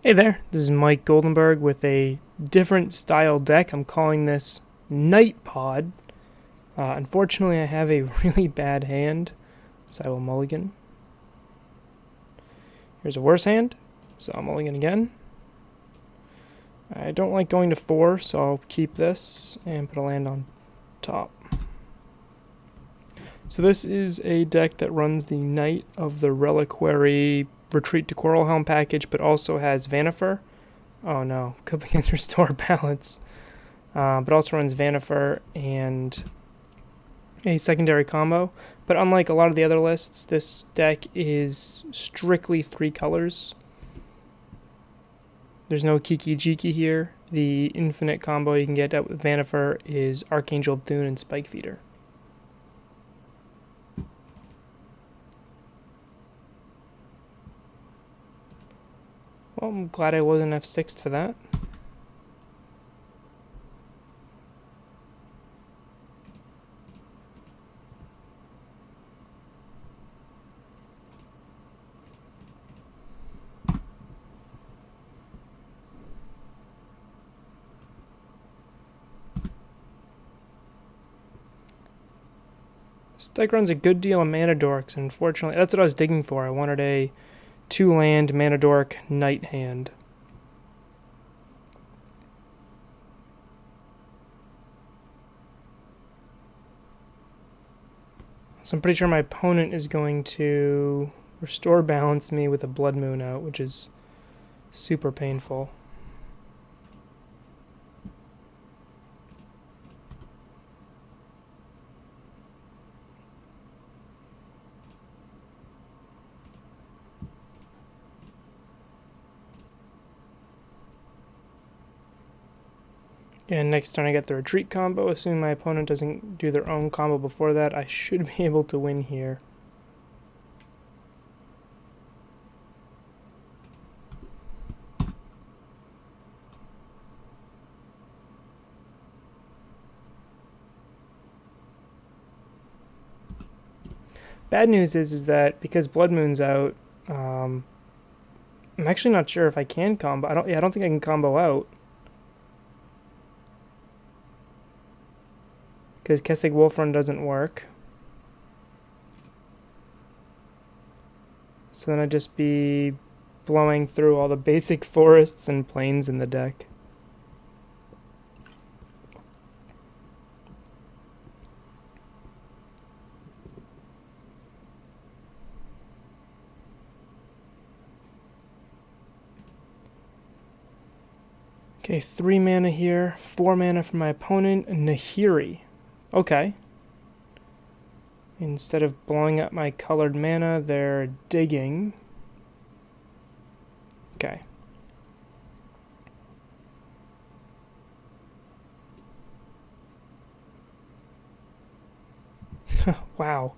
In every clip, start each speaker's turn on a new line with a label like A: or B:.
A: Hey there, this is Mike Goldenberg with a different style deck. I'm calling this KnightPod. Unfortunately, I have a really bad hand, so I will mulligan. Here's a worse hand, so I'll mulligan again. I don't like going to 4, so I'll keep this and put a land on top. So this is a deck that runs the Knight of the Reliquary Retreat to Coralhelm package, but also has Vannifar. Oh no, could be against Restore Balance. But also runs Vannifar and a secondary combo. But unlike a lot of the other lists, this deck is strictly 3 colors. There's no Kiki Jiki here. The infinite combo you can get out with Vannifar is Archangel of Thune and Spike Feeder. Well, I'm glad I wasn't F6'd for that. This deck runs a good deal of mana dorks, and unfortunately, that's what I was digging for. I wanted a 2-land mana dork knight hand. So I'm pretty sure my opponent is going to restore balance me with a Blood Moon out, which is super painful. And next turn I get the retreat combo. Assuming my opponent doesn't do their own combo before that, I should be able to win here. Bad news is that because Blood Moon's out, I'm actually not sure if I can combo. I don't think I can combo out. Because Kessig Wolfrun doesn't work. So then I'd just be blowing through all the basic forests and plains in the deck. Okay, 3 mana here, 4 mana for my opponent, Nahiri. Okay. Instead of blowing up my colored mana, they're digging. Okay. Wow.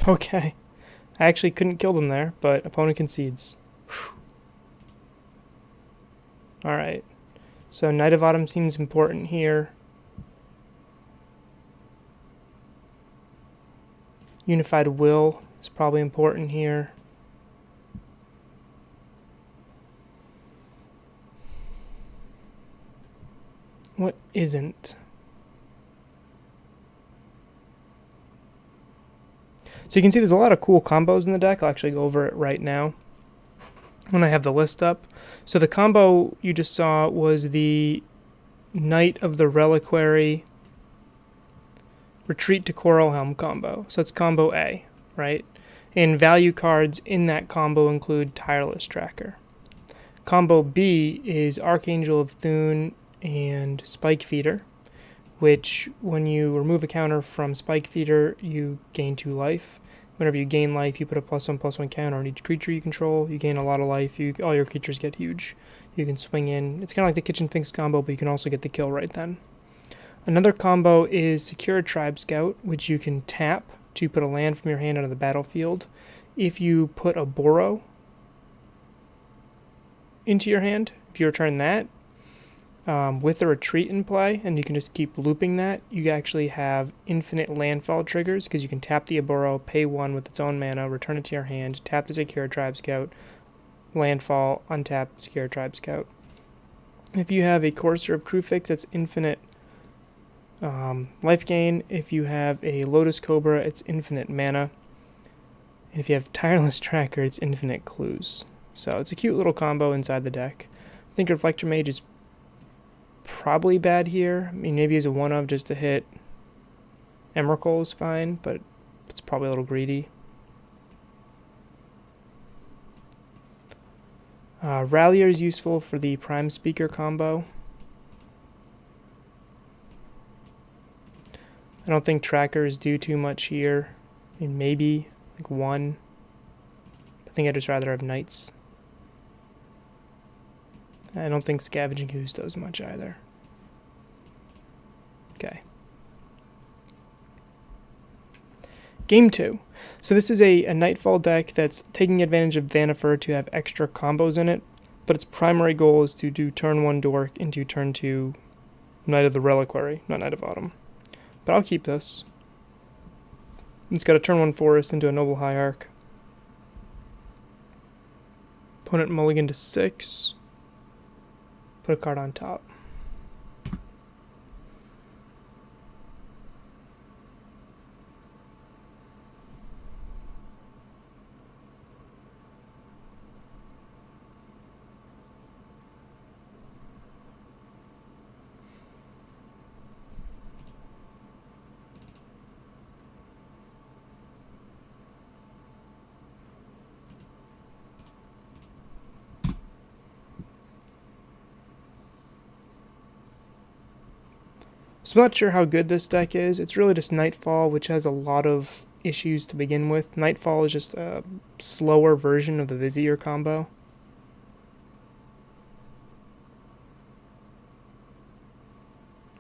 A: Okay. I actually couldn't kill them there, but opponent concedes. Whew. Alright. So Knight of Autumn seems important here. Unified Will is probably important here. What isn't? So you can see there's a lot of cool combos in the deck. I'll actually go over it right now when I have the list up. So the combo you just saw was the Knight of the Reliquary Retreat to Coralhelm combo. So it's combo A, right? And value cards in that combo include Tireless Tracker. Combo B is Archangel of Thune and Spike Feeder, which when you remove a counter from Spike Feeder, you gain 2 life. Whenever you gain life, you put a +1/+1 counter on each creature you control. You gain a lot of life. All your creatures get huge. You can swing in. It's kind of like the Kitchen Finks combo, but you can also get the kill right then. Another combo is Sakura-Tribe Scout, which you can tap to put a land from your hand onto the battlefield. If you put a Oboro into your hand, if you return that, with a retreat in play, and you can just keep looping that, you actually have infinite landfall triggers, because you can tap the Oboro, pay 1 with its own mana, return it to your hand, tap the Sakura-Tribe Scout, landfall, untap Sakura-Tribe Scout. If you have a Courser of Kruphix, that's infinite life gain. If you have a Lotus Cobra, it's infinite mana. And if you have Tireless Tracker, it's infinite clues. So it's a cute little combo inside the deck. I think Reflector Mage is probably bad here. I mean, maybe as a 1-of just to hit Emrakul is fine, but it's probably a little greedy. Rallier is useful for the Prime Speaker combo. I don't think trackers do too much here. I mean, maybe like 1. I think I'd just rather have knights. I don't think Scavenging Ooze does much either. Okay. Game 2. So this is a Nightfall deck that's taking advantage of Vannifar to have extra combos in it, but its primary goal is to do turn 1 Dork into turn 2 Knight of the Reliquary, not Knight of Autumn. But I'll keep this. It's got a turn 1 Forest into a Noble Hierarch. Opponent mulligan to 6. Put a card on top. So I'm not sure how good this deck is. It's really just Nightfall, which has a lot of issues to begin with. Nightfall is just a slower version of the Vizier combo.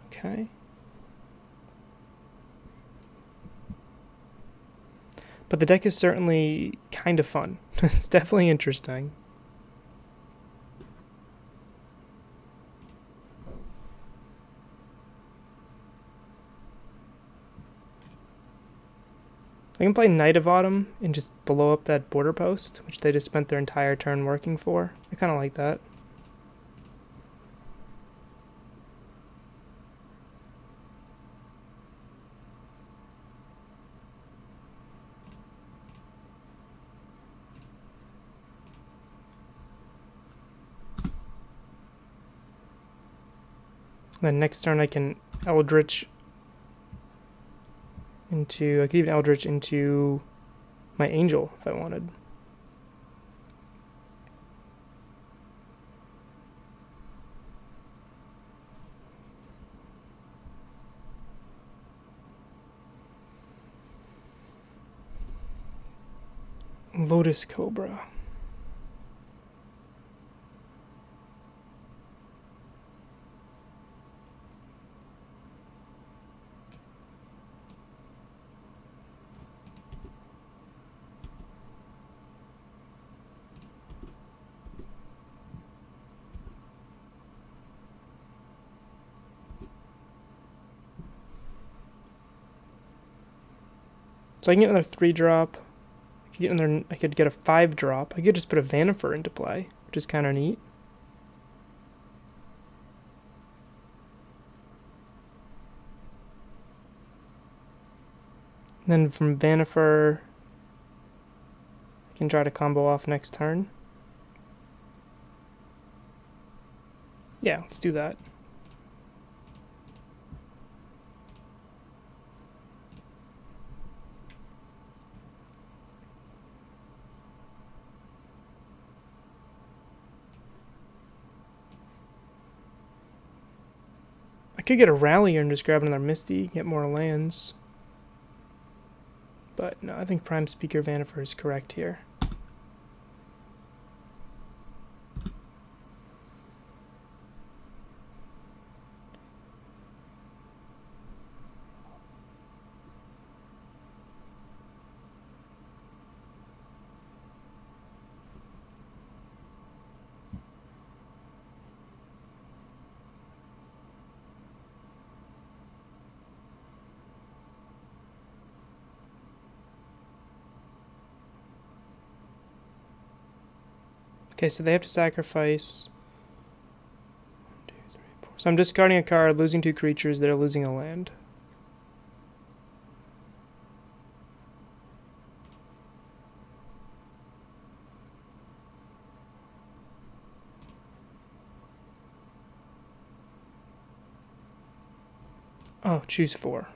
A: Okay. But the deck is certainly kind of fun. It's definitely interesting. I can play Knight of Autumn and just blow up that border post, which they just spent their entire turn working for. I kind of like that. Then next turn I can Eldritch into, I could even Eldritch into my Angel if I wanted. Lotus Cobra. So I can get another 3-drop. I could get a 5-drop. I could just put a Vannifar into play, which is kind of neat. And then from Vannifar, I can try to combo off next turn. Yeah, let's do that. I could get a Rallier and just grab another Misty, get more lands. But no, I think Prime Speaker Vannifar is correct here. Okay, so they have to sacrifice 1, 2, 3, 4. So I'm discarding a card, losing 2 creatures, they're losing a land. Oh, choose 4.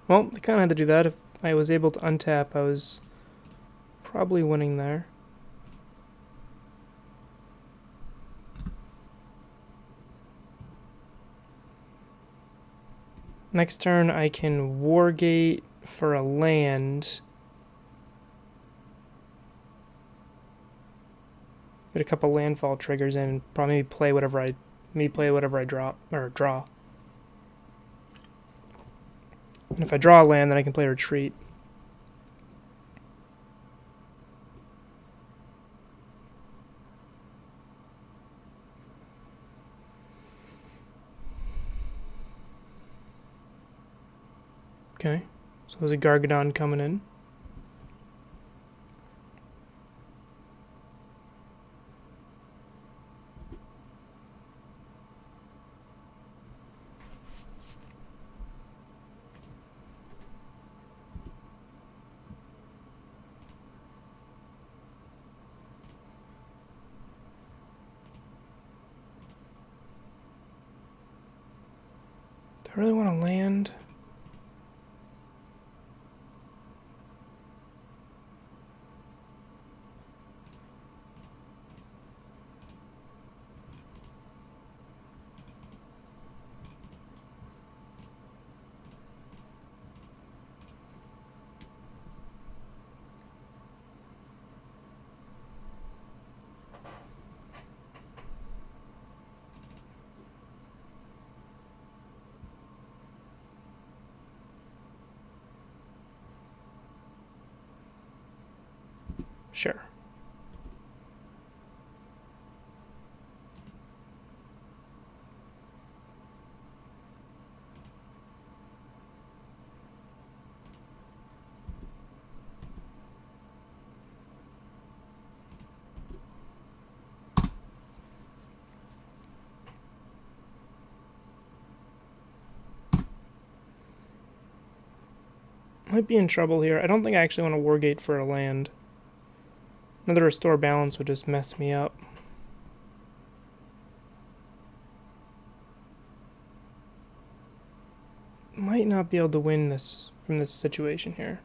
A: Well, they kind of had to do that. If I was able to untap, I was probably winning there. Next turn, I can Wargate for a land. Get a couple landfall triggers in, and probably play whatever I drop or draw. And if I draw a land, then I can play retreat. Okay, so there's a Gargadon coming in. Do I really want to land? Sure. Might be in trouble here. I don't think I actually want to Wargate for a land. Another Restore Balance would just mess me up. Might not be able to win this from this situation here.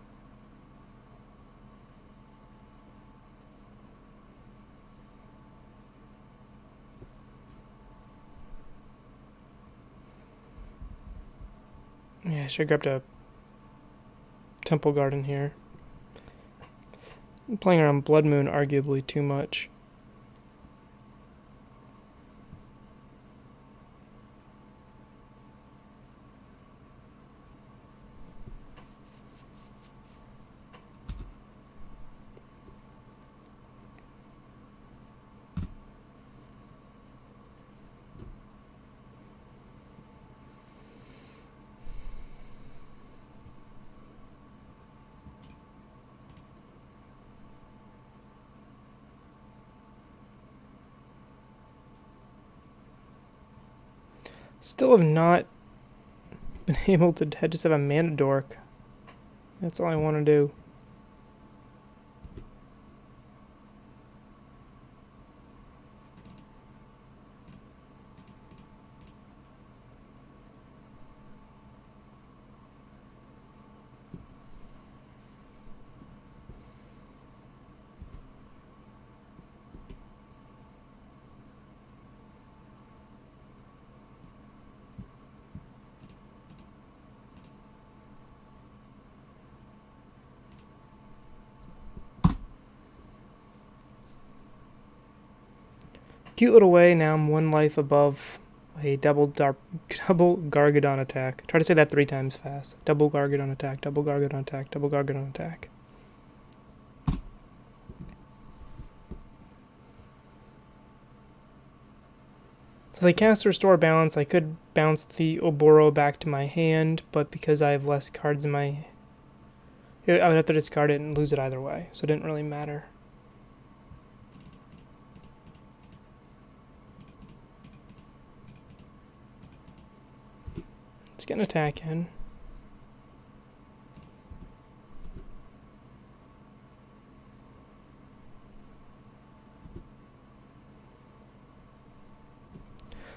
A: Yeah, I should have grabbed a Temple Garden here. I'm playing around Blood Moon arguably too much. Still have not been able to. I just have a mana dork. That's all I want to do. Cute little way. Now I'm 1 life above a double Gargadon attack. Try to say that 3 times fast. Double Gargadon attack, double Gargadon attack, double Gargadon attack. So they cast Restore Balance. I could bounce the Oboro back to my hand, but because I have less cards in my... I would have to discard it and lose it either way, so it didn't really matter. Let's get an attack in.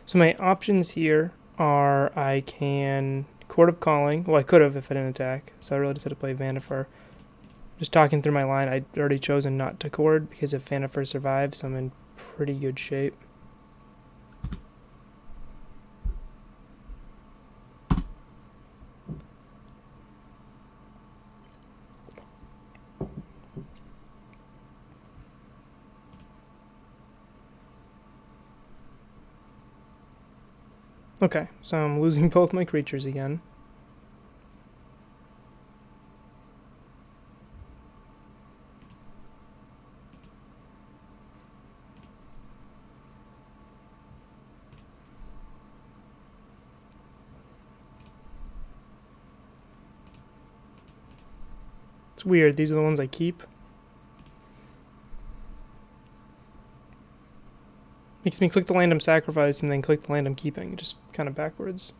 A: So my options here are I can Chord of Calling. Well, I could have if I didn't attack, so I really just had to play Vannifar. Just talking through my line, I'd already chosen not to Chord because if Vannifar survives, I'm in pretty good shape. Okay, so I'm losing both my creatures again. It's weird, these are the ones I keep. Makes me click the land I'm sacrificing and then click the land I'm keeping, just kind of backwards.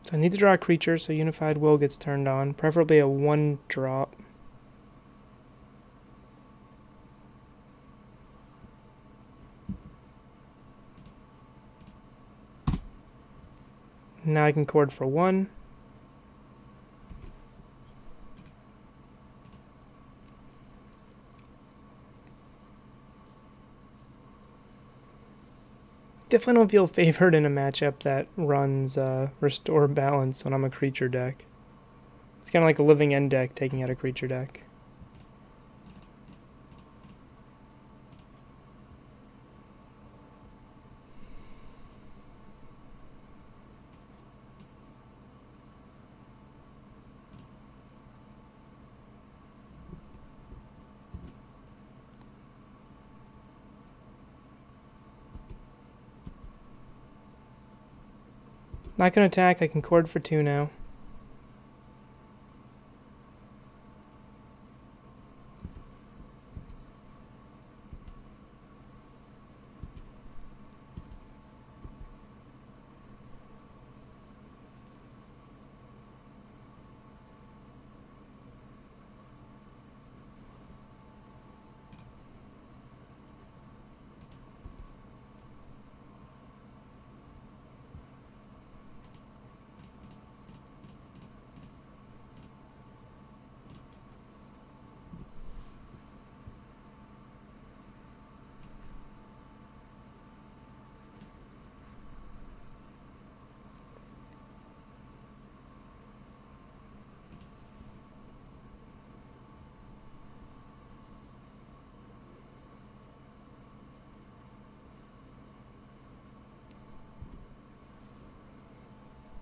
A: So I need to draw a creature, so Unified Will gets turned on, preferably a 1-drop. Now I can Chord for 1. Definitely don't feel favored in a matchup that runs Restore Balance when I'm a creature deck. It's kind of like a Living End deck taking out a creature deck. Not going to attack, I can Chord for 2 now.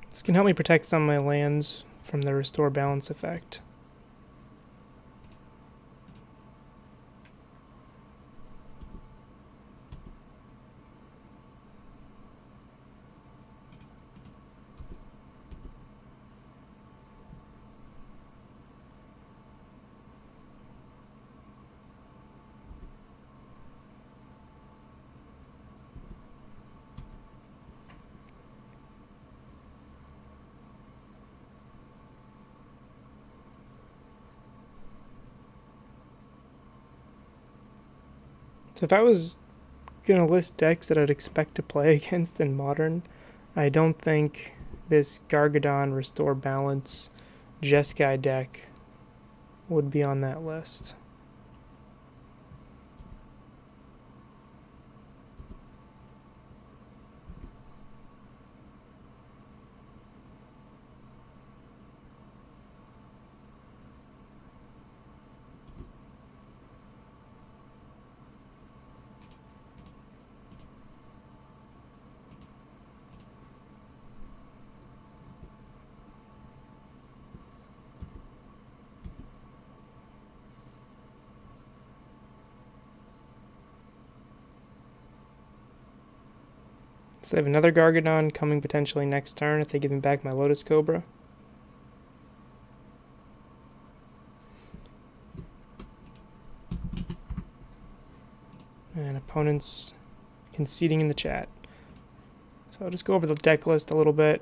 A: This can help me protect some of my lands from the Restore Balance effect. So if I was going to list decks that I'd expect to play against in Modern, I don't think this Gargadon Restore Balance Jeskai deck would be on that list. So they have another Gargadon coming potentially next turn if they give me back my Lotus Cobra. And opponents conceding in the chat. So I'll just go over the deck list a little bit.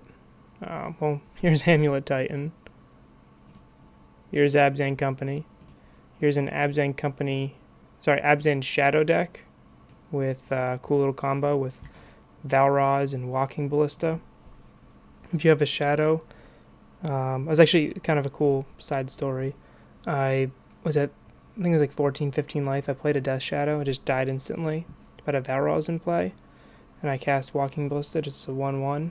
A: Well, here's Amulet Titan. Here's Abzan Company. Here's an Abzan Shadow deck with a cool little combo with Valraz and Walking Ballista. If you have a Shadow, it was actually kind of a cool side story. I think it was like 14, 15 life. I played a Death Shadow. I just died instantly. But I had Valraz in play. And I cast Walking Ballista just as a 1-1.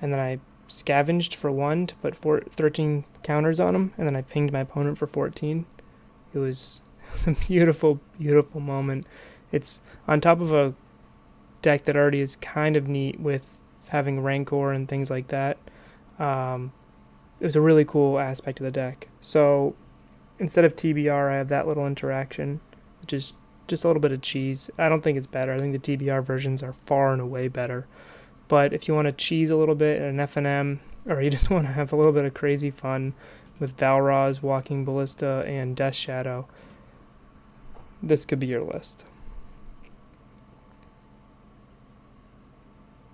A: And then I scavenged for 1 to put 13 counters on him. And then I pinged my opponent for 14. It was a beautiful, beautiful moment. It's on top of a deck that already is kind of neat with having Rancor and things like that. It was a really cool aspect of the deck. So instead of TBR, I have that little interaction, which is just a little bit of cheese. I don't think it's better. I think the TBR versions are far and away better. But if you want to cheese a little bit in an FNM, or you just want to have a little bit of crazy fun with Valraz, Walking Ballista, and Death Shadow, this could be your list.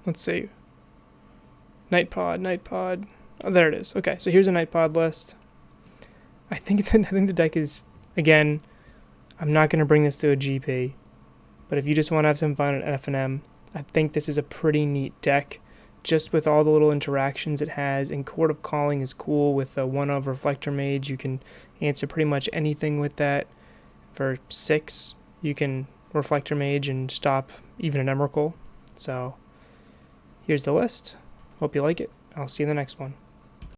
A: Let's see. KnightPod. Oh, there it is. Okay, so here's a KnightPod list. I think the deck is, again, I'm not going to bring this to a GP, but if you just want to have some fun at FNM, I think this is a pretty neat deck, just with all the little interactions it has. And Chord of Calling is cool with a 1-of Reflector Mage. You can answer pretty much anything with that. For 6, you can Reflector Mage and stop even an Emrakul. So here's the list. Hope you like it. I'll see you in the next one.